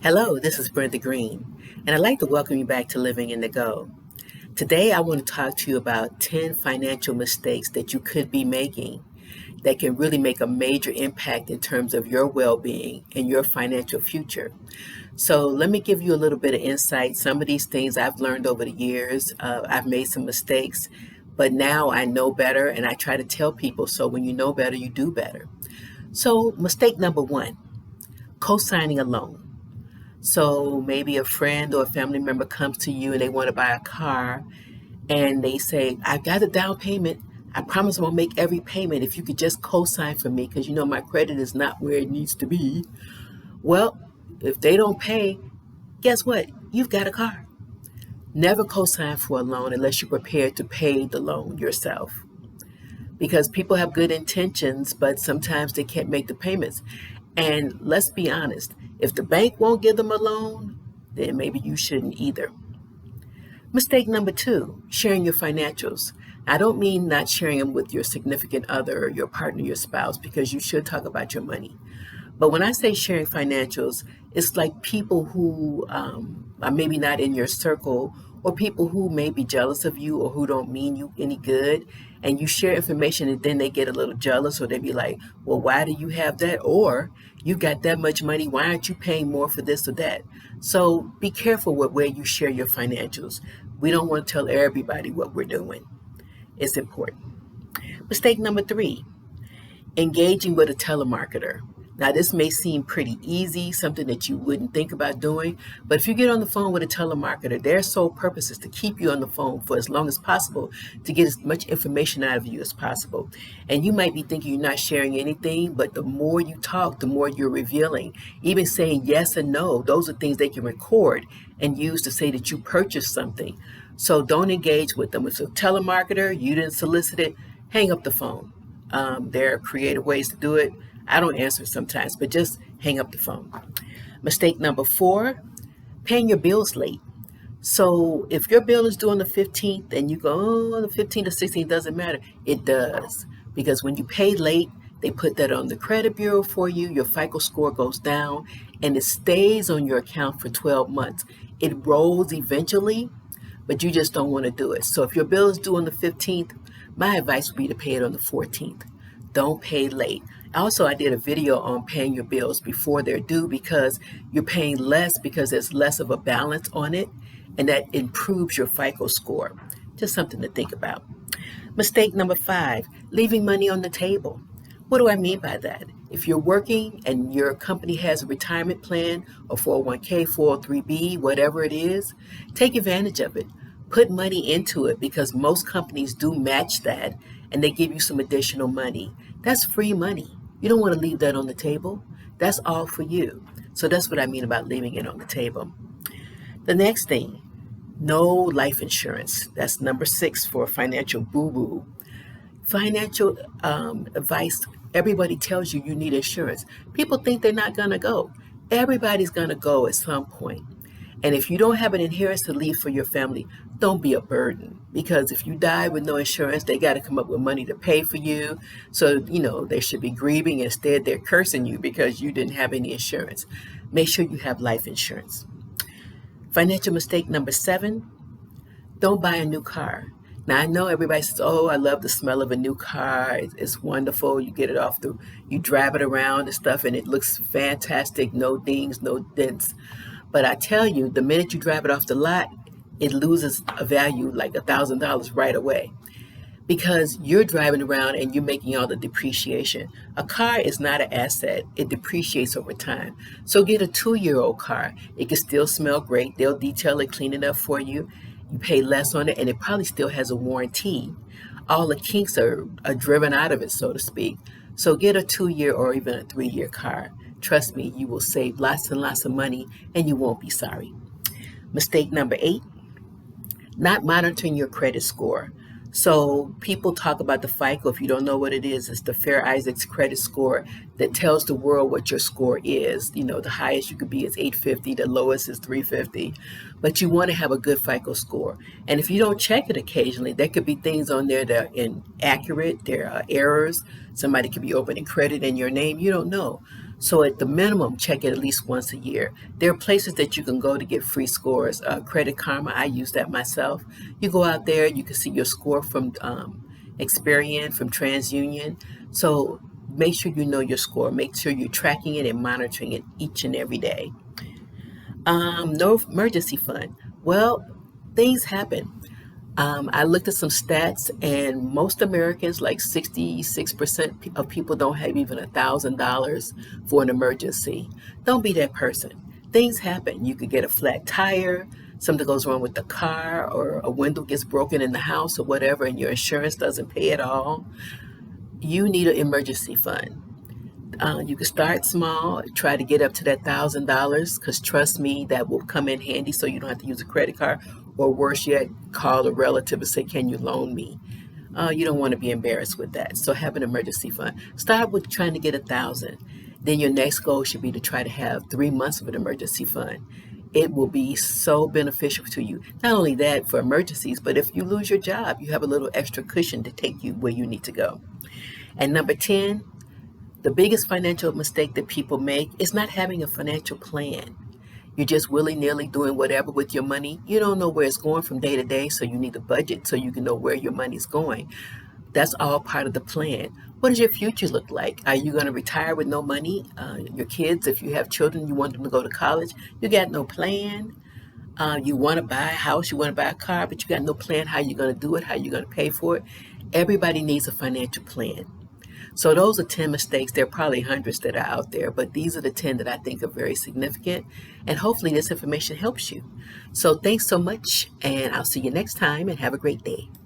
Hello, this is Brenda Green, and I'd like to welcome you back to Living in the Go. Today, I want to talk to you about 10 financial mistakes that you could be making that can really make a major impact in terms of your well being and your financial future. So, let me give you a little bit of insight. Some of these things I've learned over the years, I've made some mistakes, but now I know better and I try to tell people so when you know better, you do better. So, mistake number one, co signing a loan. So maybe a friend or a family member comes to you and they want to buy a car and they say, I've got a down payment. I promise I'm going to make every payment if you could just co-sign for me because you know my credit is not where it needs to be. Well, if they don't pay, guess what? You've got a car. Never co-sign for a loan unless you're prepared to pay the loan yourself. Because people have good intentions, but sometimes they can't make the payments. And let's be honest, if the bank won't give them a loan, then maybe you shouldn't either. Mistake number two, sharing your financials. I don't mean not sharing them with your significant other, your partner, your spouse, because you should talk about your money. But when I say sharing financials, it's like people who are maybe not in your circle or people who may be jealous of you or who don't mean you any good. And you share information and then they get a little jealous or they be like, well, why do you have that? Or you got that much money. Why aren't you paying more for this or that? So be careful with where you share your financials. We don't want to tell everybody what we're doing. It's important. Mistake number three, engaging with a telemarketer. Now, this may seem pretty easy, something that you wouldn't think about doing, but if you get on the phone with a telemarketer, their sole purpose is to keep you on the phone for as long as possible to get as much information out of you as possible. And you might be thinking you're not sharing anything, but the more you talk, the more you're revealing. Even saying yes and no, those are things they can record and use to say that you purchased something. So don't engage with them. If it's a telemarketer, you didn't solicit it, hang up the phone. There are creative ways to do it. I don't answer sometimes, but just hang up the phone. Mistake number four, paying your bills late. So if your bill is due on the 15th and you go, oh, the 15th or 16th doesn't matter, it does. Because when you pay late, they put that on the credit bureau for you, your FICO score goes down, and it stays on your account for 12 months. It rolls eventually, but you just don't want to do it. So if your bill is due on the 15th, my advice would be to pay it on the 14th. Don't pay late. Also, I did a video on paying your bills before they're due because you're paying less because there's less of a balance on it, and that improves your FICO score. Just something to think about. Mistake number five, leaving money on the table. What do I mean by that? If you're working and your company has a retirement plan, a 401k, 403b, whatever it is, take advantage of it. Put money into it because most companies do match that and they give you some additional money. That's free money. You don't want to leave that on the table. That's all for you. So that's what I mean about leaving it on the table. The next thing, no life insurance. That's number six for financial boo-boo. Financial advice, everybody tells you you need insurance. People think they're not going to go. Everybody's going to go at some point. And if you don't have an inheritance to leave for your family, don't be a burden. Because if you die with no insurance, they got to come up with money to pay for you. So, they should be grieving. Instead, they're cursing you because you didn't have any insurance. Make sure you have life insurance. Financial mistake number seven, don't buy a new car. Now, I know everybody says, oh, I love the smell of a new car. It's wonderful. You get it you drive it around and stuff, and it looks fantastic. No dings, no dents. But I tell you, the minute you drive it off the lot, it loses a value like $1,000 right away because you're driving around and you're making all the depreciation. A car is not an asset. It depreciates over time. So get a 2-year-old car. It can still smell great. They'll detail it, clean it up for you. You pay less on it, and it probably still has a warranty. All the kinks are driven out of it, so to speak. So get a 2-year or even a 3-year car. Trust me, you will save lots and lots of money, and you won't be sorry. Mistake number 8, not monitoring your credit score. So people talk about the FICO. If you don't know what it is, it's the Fair Isaacs credit score that tells the world what your score is. The highest you could be is 850, the lowest is 350. But you want to have a good FICO score. And if you don't check it occasionally, there could be things on there that are inaccurate. There are errors. Somebody could be opening credit in your name. You don't know. So at the minimum, check it at least once a year. There are places that you can go to get free scores. Credit Karma, I use that myself. You go out there, you can see your score from Experian, from TransUnion. So make sure you know your score. Make sure you're tracking it and monitoring it each and every day. No emergency fund. Well, things happen. I looked at some stats, and most Americans, like 66% of people, don't have even $1,000 for an emergency. Don't be that person. Things happen. You could get a flat tire, something goes wrong with the car, or a window gets broken in the house, or whatever, and your insurance doesn't pay at all. You need an emergency fund. You can start small, try to get up to that $1,000, because trust me, that will come in handy so you don't have to use a credit card, or worse yet, call a relative and say, can you loan me? You don't want to be embarrassed with that. So have an emergency fund. Start with trying to get 1,000. Then your next goal should be to try to have 3 months of an emergency fund. It will be so beneficial to you. Not only that for emergencies, but if you lose your job, you have a little extra cushion to take you where you need to go. And number 10, the biggest financial mistake that people make is not having a financial plan. You're just willy-nilly doing whatever with your money. You don't know where it's going from day to day, so you need a budget so you can know where your money's going. That's all part of the plan. What does your future look like? Are you going to retire with no money? Your kids, if you have children, you want them to go to college, you got no plan. You want to buy a house, you want to buy a car, but you got no plan how you're going to do it, how you're going to pay for it. Everybody needs a financial plan. So those are 10 mistakes. There are probably hundreds that are out there, but these are the 10 that I think are very significant. And hopefully this information helps you. So thanks so much, and I'll see you next time, and have a great day.